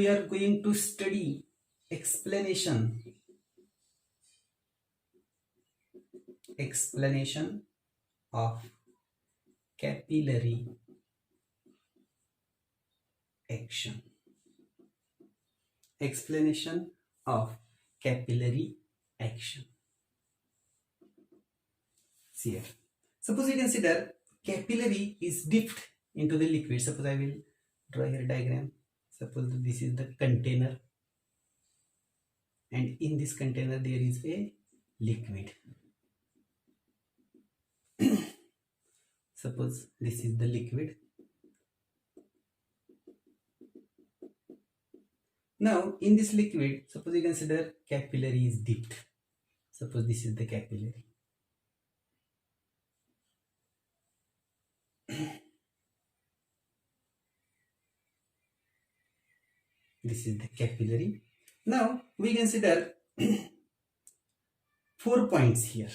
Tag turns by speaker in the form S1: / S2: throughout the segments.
S1: we are going to study explanation of capillary action. Explanation of capillary action. See here. Suppose you consider capillary is dipped into the liquid. Suppose I will draw here a diagram. Suppose this is the container, and in this container there is a liquid. Suppose this is the liquid. Now in this liquid, suppose you consider capillary is dipped. Suppose this is the capillary. This is the capillary. Now we consider 4 points here.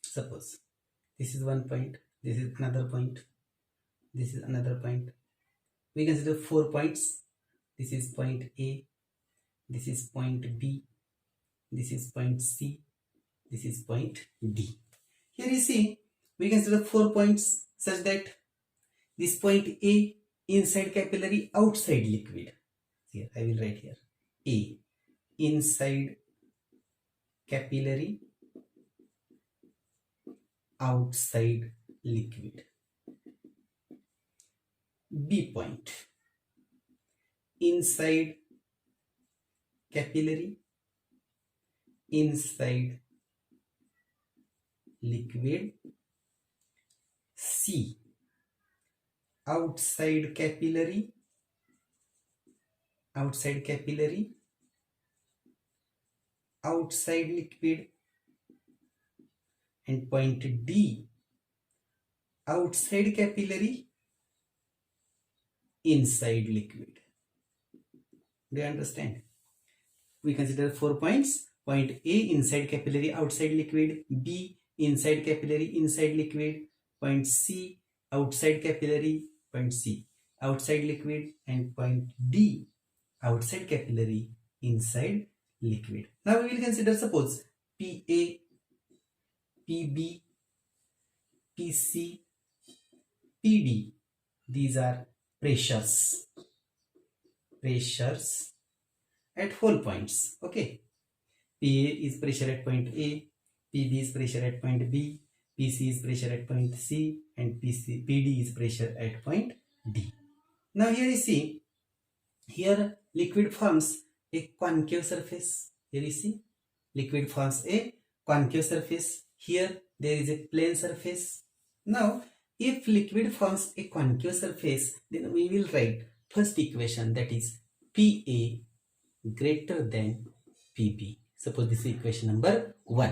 S1: Suppose this is one point, this is another point, this is another point. We consider 4 points. This is point A, this is point B, this is point C, this is point D. Here you see, we consider 4 points such that this point A inside capillary, outside liquid. Here I will write here A inside capillary, outside liquid. B point inside capillary, inside liquid. C outside capillary, outside liquid. And point D outside capillary, inside liquid. Do you understand? We consider 4 points. Point A inside capillary, outside liquid. B inside capillary, inside liquid. Point C outside capillary, point C outside liquid. And point D outside capillary, inside liquid. Now we will consider, suppose PA, PB, PC, PD. These are pressures at hole points. Okay, PA is pressure at point A, PB is pressure at point B, PC is pressure at point C, and PD is pressure at point D. Now here you see, here liquid forms a concave surface. Here you see, liquid forms a concave surface. Here there is a plane surface. Now if liquid forms a concave surface, then we will write first equation, that is PA greater than PB. Suppose this is equation number 1.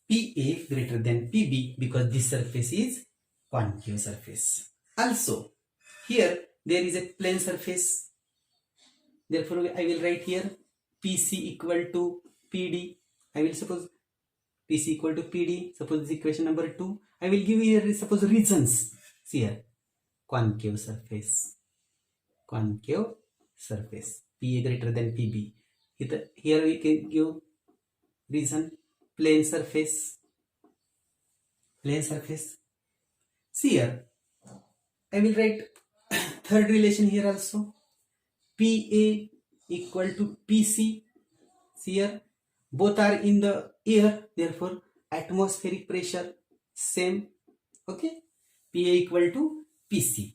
S1: PA greater than PB, because this surface is concave surface. Also here there is a plane surface. Therefore I will write here PC equal to PD. I will suppose PC equal to PD. Suppose this equation number 2. I will give here, suppose, reasons. See here, concave surface, PA greater than PB. Here we can give reason, plane surface. See here, I will write third relation here also, PA equal to PC. See here, both are in the air, therefore atmospheric pressure same. Okay, PA equal to PC,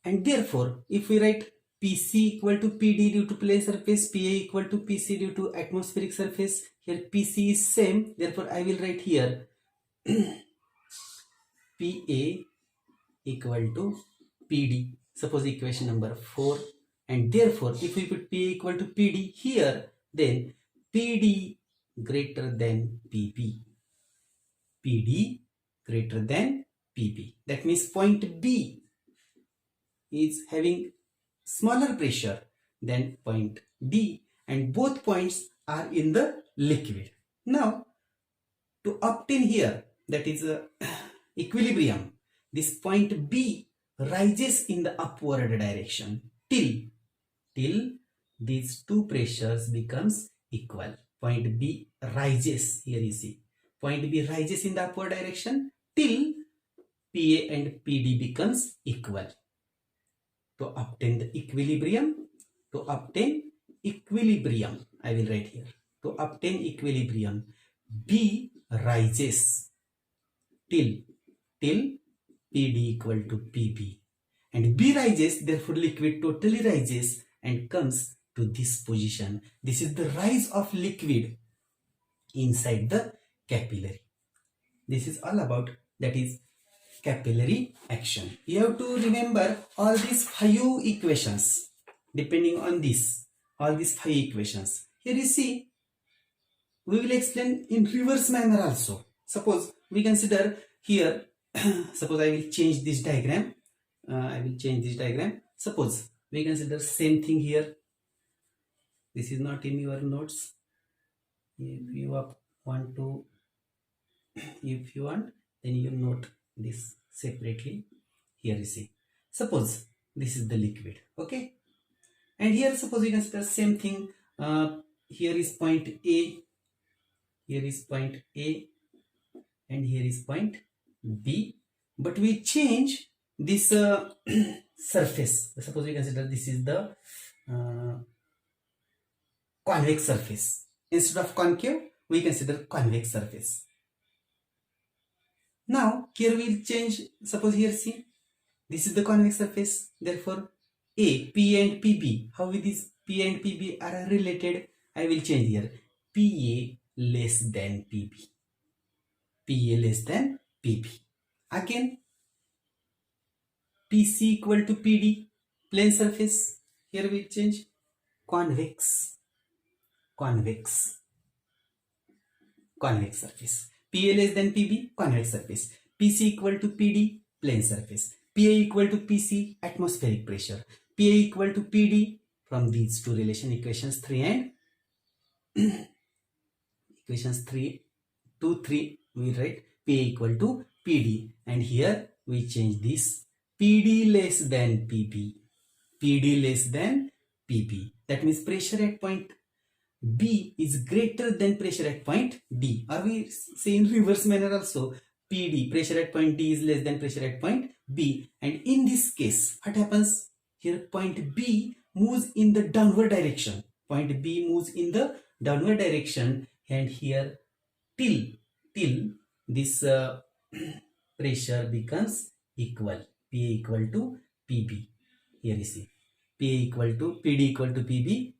S1: and therefore if we write PC equal to PD due to plane surface, PA equal to PC due to atmospheric surface, here PC is same, therefore I will write here PA equal to PD. Suppose equation number 4, and therefore if we put PA equal to PD here, then PD greater than PB. PD greater than PB. That means point B is having smaller pressure than point D, and both points are in the liquid. Now to obtain here, that is equilibrium, this point B rises in the upward direction till these two pressures becomes equal. Point B rises, here you see. Point B rises in the upward direction till PA and PD becomes equal. To obtain the equilibrium, I will write here. To obtain equilibrium, B rises till PD equal to PB. And B rises, therefore liquid totally rises and comes to this position. This is the rise of liquid inside the capillary. This is all about, that is capillary action. You have to remember all these 5 equations depending on this, all these 5 equations. Here you see, we will explain in reverse manner also. Suppose we consider here, suppose I will change this diagram. Suppose we consider same thing here. This is not in your notes. If you want, then you note this separately. Here you see, suppose this is the liquid, okay, and here suppose we consider same thing. Here is point A, and here is point B, but we change this surface. Suppose we consider this is the convex surface. Instead of concave, we consider convex surface. Now here we will change. Suppose here see, this is the convex surface. Therefore A, P and PB, how these P and PB are related, I will change here. PA less than PB. PA less than PB. Again, PC equal to PD, plane surface. Here we change convex surface. PA less than PB, convex surface. PC equal to PD, plane surface. PA equal to PC, atmospheric pressure. PA equal to PD, from these two relation, equations 3 and equations 3 to 3, we write PA equal to PD, and here we change this PD less than PB. PD less than PB. That means pressure at point B is greater than pressure at point D. Or we say in reverse manner also, PD, pressure at point D is less than pressure at point B. And in this case, what happens? Here point B moves in the downward direction. Point B moves in the downward direction, and here till this pressure becomes equal. PA equal to PB. Here you see, PA equal to PD equal to PB.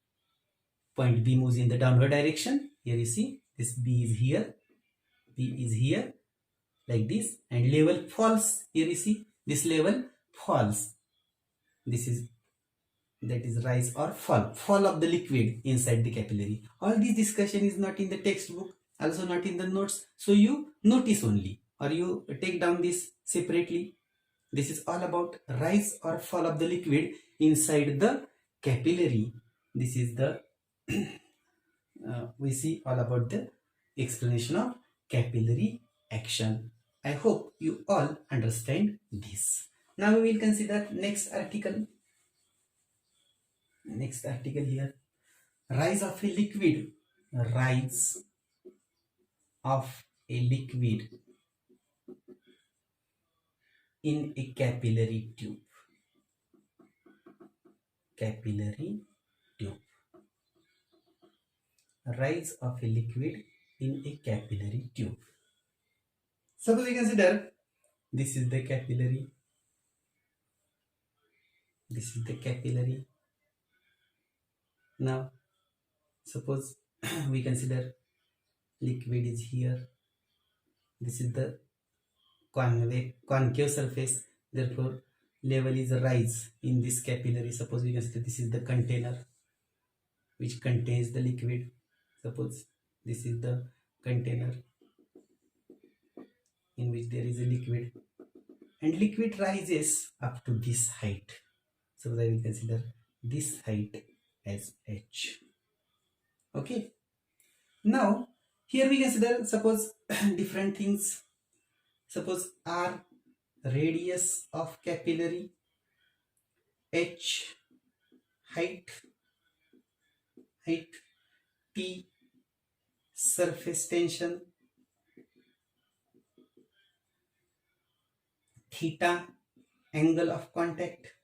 S1: Point B moves in the downward direction. Here you see, this B is here, like this, and level falls. Here you see, this level falls. This is, that is rise or fall of the liquid inside the capillary. All this discussion is not in the textbook, also not in the notes, so you notice only, or you take down this separately. This is all about rise or fall of the liquid inside the capillary. This is the we see all about the explanation of capillary action. I hope you all understand this. Now we will consider next article. Next article here, rise of a liquid. Rise of a liquid in a capillary tube. Capillary tube. Rise of a liquid in a capillary tube. Suppose we consider this is the capillary. This is the capillary. Now suppose we consider liquid is here. This is the concave surface. Therefore level is a rise in this capillary. Suppose we consider this is the container which contains the liquid. Suppose this is the container in which there is a liquid, and liquid rises up to this height. Suppose I will consider this height as h. Okay. Now here we consider, suppose different things. Suppose r, radius of capillary. H height, T surface tension, theta angle of contact,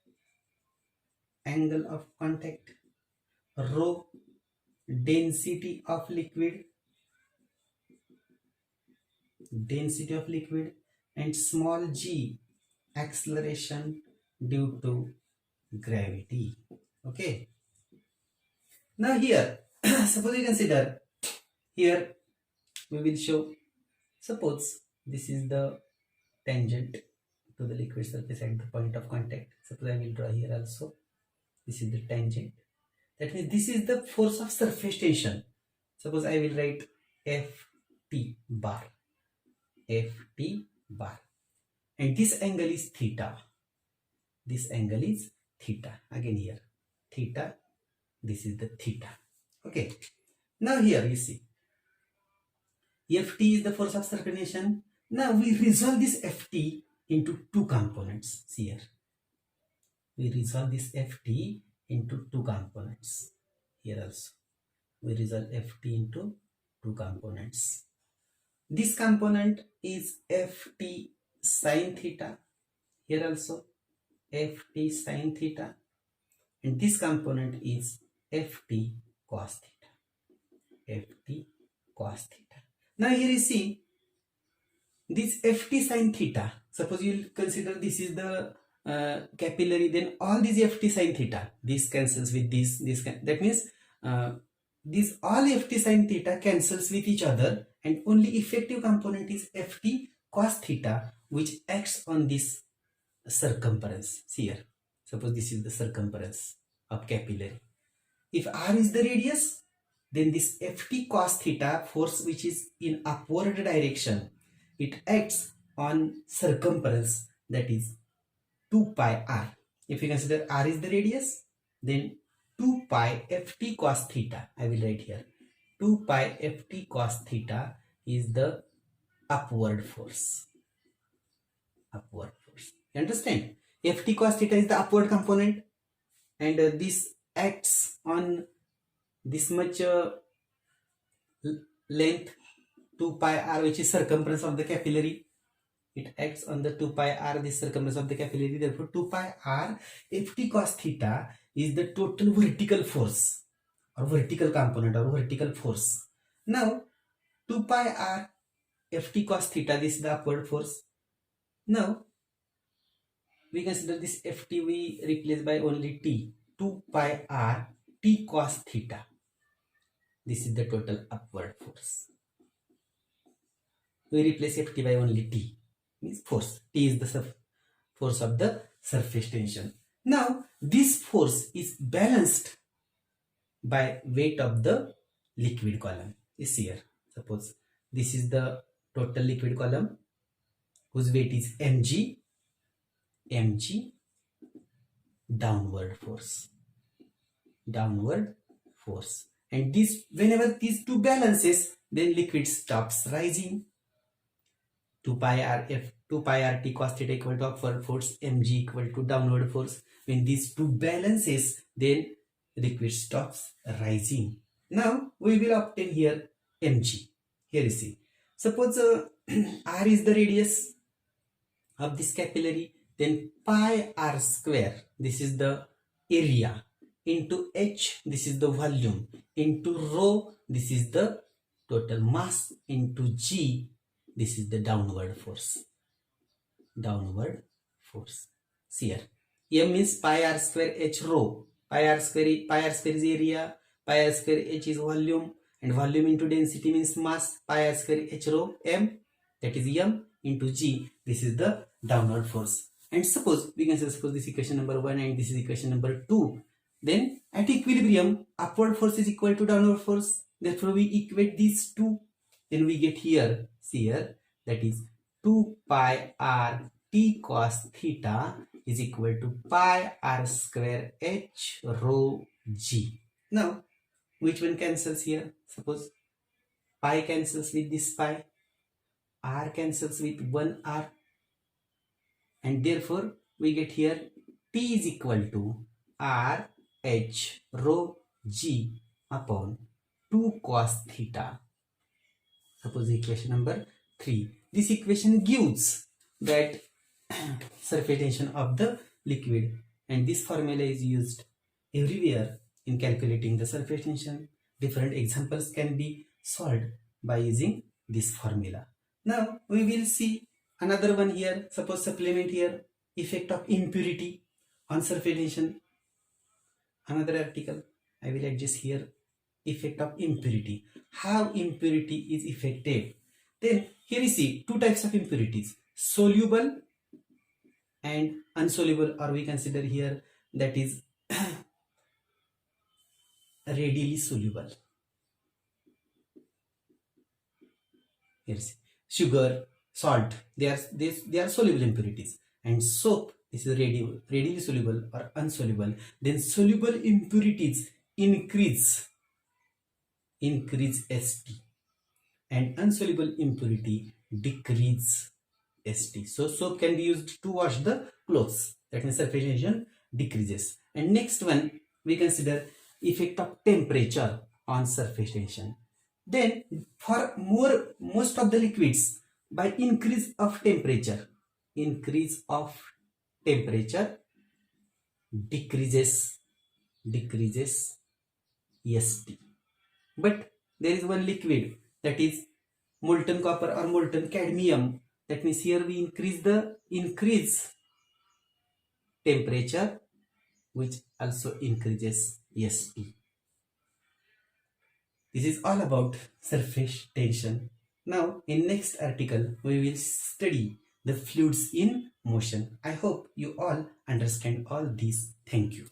S1: rho density of liquid, and small g acceleration due to gravity. Okay, now here suppose you consider, here we will show, suppose this is the tangent to the liquid surface at the point of contact. Suppose I will draw here also, this is the tangent, that means this is the force of surface tension. Suppose I will write ft bar, and this angle is theta, again here theta, this is the theta. Okay, now here you see ft is the force of surface tension. Now we resolve this ft into two components. See here, we resolve this ft into two components. Here also we resolve ft into two components. This component is ft sine theta, here also ft sine theta, and this component is ft cos theta. Now here you see this ft sine theta, suppose you will consider this is the capillary, then all these ft sine theta, this cancels with this, that means this all ft sine theta cancels with each other, and only effective component is ft cos theta, which acts on this circumference. See here, suppose this is the circumference of capillary. If r is the radius, then this ft cos theta force, which is in upward direction, it acts on circumference, that is 2 pi r. If you consider r is the radius, then 2 pi ft cos theta, I will write here 2 pi ft cos theta is the upward force. You understand? Ft cos theta is the upward component, and this acts on this much length 2 pi r, which is circumference of the capillary. It acts on the 2 pi r, this circumference of the capillary. Therefore 2 pi r ft cos theta is the total vertical force, or vertical component, or vertical force. Now 2 pi r ft cos theta, this is the upward force. Now we consider this ft, we replace by only t, 2 pi r t cos theta, this is the total upward force. We replace ft by only t, means force. T is the force of the surface tension. Now this force is balanced by weight of the liquid column. Is here, suppose this is the total liquid column whose weight is mg, downward force, and this, whenever these two balances, then liquid stops rising. 2 pi r t cos theta equal to upward force, mg equal to downward force. When these two balances, then liquid stops rising. Now we will obtain here mg. Here you see, suppose r is the radius of this capillary, then pi r square, this is the area, into h, this is the volume, into rho, this is the total mass, into g, this is the downward force. See here, m means pi r square h rho. Pi r square is area, pi r square h is volume, and volume into density means mass. Pi r square h rho m, that is m, into g, this is the downward force. And suppose we can say, suppose this equation number 1 and this is equation number 2, then at equilibrium upward force is equal to downward force. Therefore we equate these two, then we get here, see here, that is 2 pi r t cos theta is equal to pi r square h rho g. Now which one cancels here? Suppose pi cancels with this pi, r cancels with 1 r, and therefore we get here T is equal to R H rho G upon 2 cos theta. Suppose equation number 3. This equation gives that surface tension of the liquid, and this formula is used everywhere in calculating the surface tension. Different examples can be solved by using this formula. Now we will see another one here. Suppose supplement here, effect of impurity on surface tension. Another article I will adjust here, effect of impurity, how impurity is affected. Then here you see two types of impurities, soluble and insoluble, or we consider here that is readily soluble. Here see, sugar, salt, they are soluble impurities, and soap, this is readily soluble or insoluble. Then soluble impurities increase St, and insoluble impurity decrease St. So soap can be used to wash the clothes, that means surface tension decreases. And next one we consider effect of temperature on surface tension. Then for most of the liquids, by increase of temperature decreases St. But there is one liquid, that is molten copper or molten cadmium. That means here we increase temperature, which also increases St. This is all about surface tension. Now in next article we will study the fluids in motion. I hope you all understand all these. Thank you.